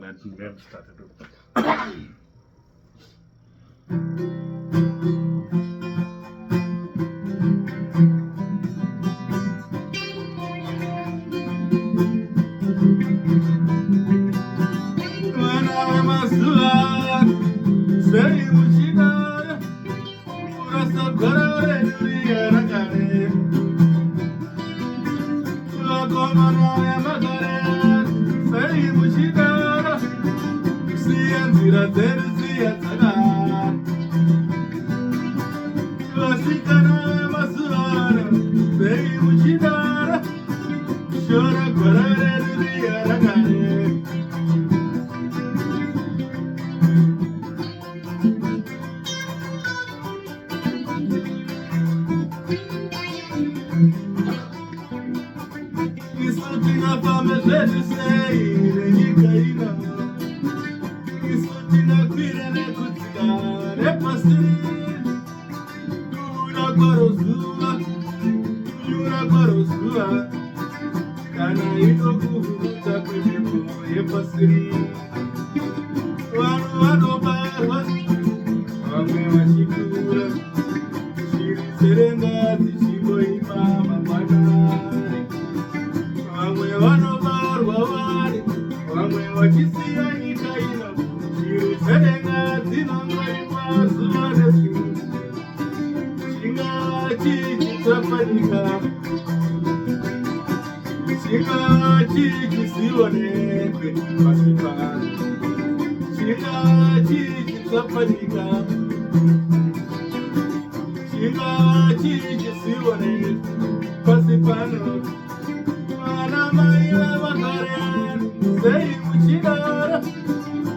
glad we have started. When I was alive, say Mushida, Rasa Karare, Ragare, Lakomana, Magare, say Mushida, Sianzira, Zia, Zagar, Lasikana, Masana, say Mushida, Shura Karare, Ragare. Islutina fame jeju sei renikaina. Islutina kwirene kutika repasiri. Yura korosua. Kana inokuta kwepo yepasiri. Wano barwa. Wame washikura. Shiri serenga zishibo imama panari. Wamwe wanobarwa wari, wamwe wakisiya nyika ino, shiru serenga dzinongo ipazuva nezuva. Chingava chichitsapanika, chingava chichisionekwe pasi pano. Chingava chichitsapanika, chingava chichisionekwe pasi pano. Maila Magarian, say Muchidara,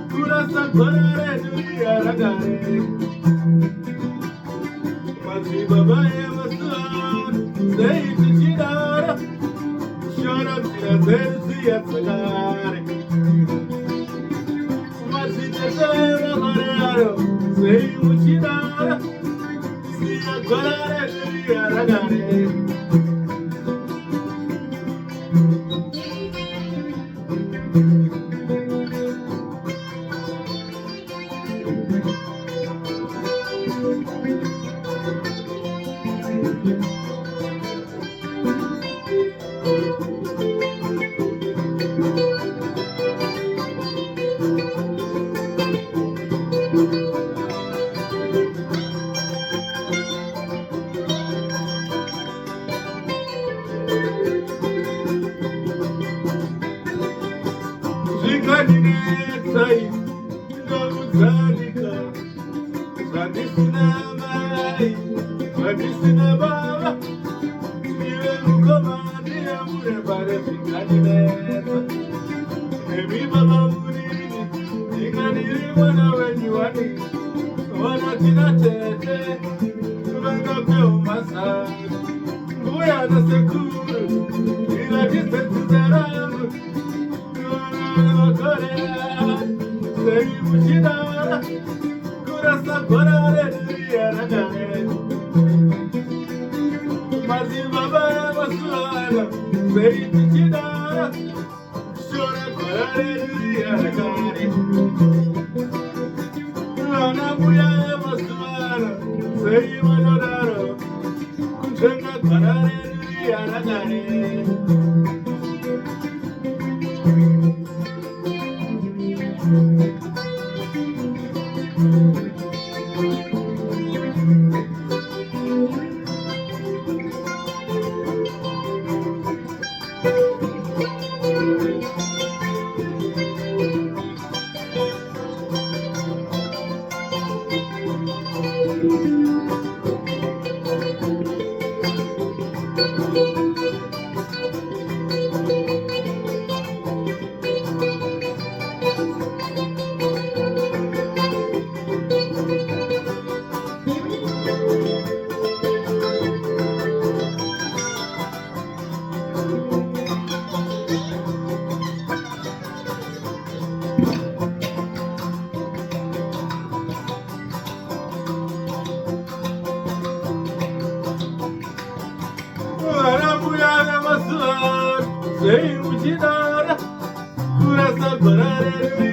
Kurasa Korare, Ragare, Mati Baba Masan, say Muchidara, Shara Zia Sagare, Mati Tara Magariano, say Muchidara, Sia Korare, Ragare.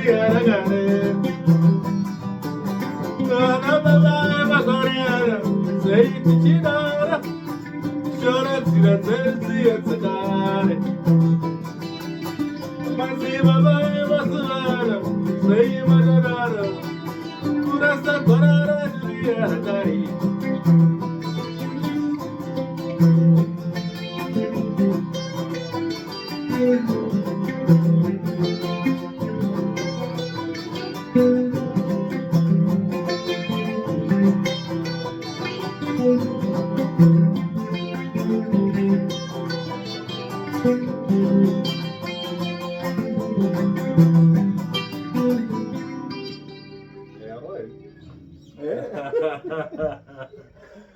yaragare. Nana baba makoreara, sei tichinara. Chora tira terzi atsakare. Masi baba masara, sei madarara. Kurasa korara yaragare.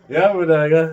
Ya udah kan.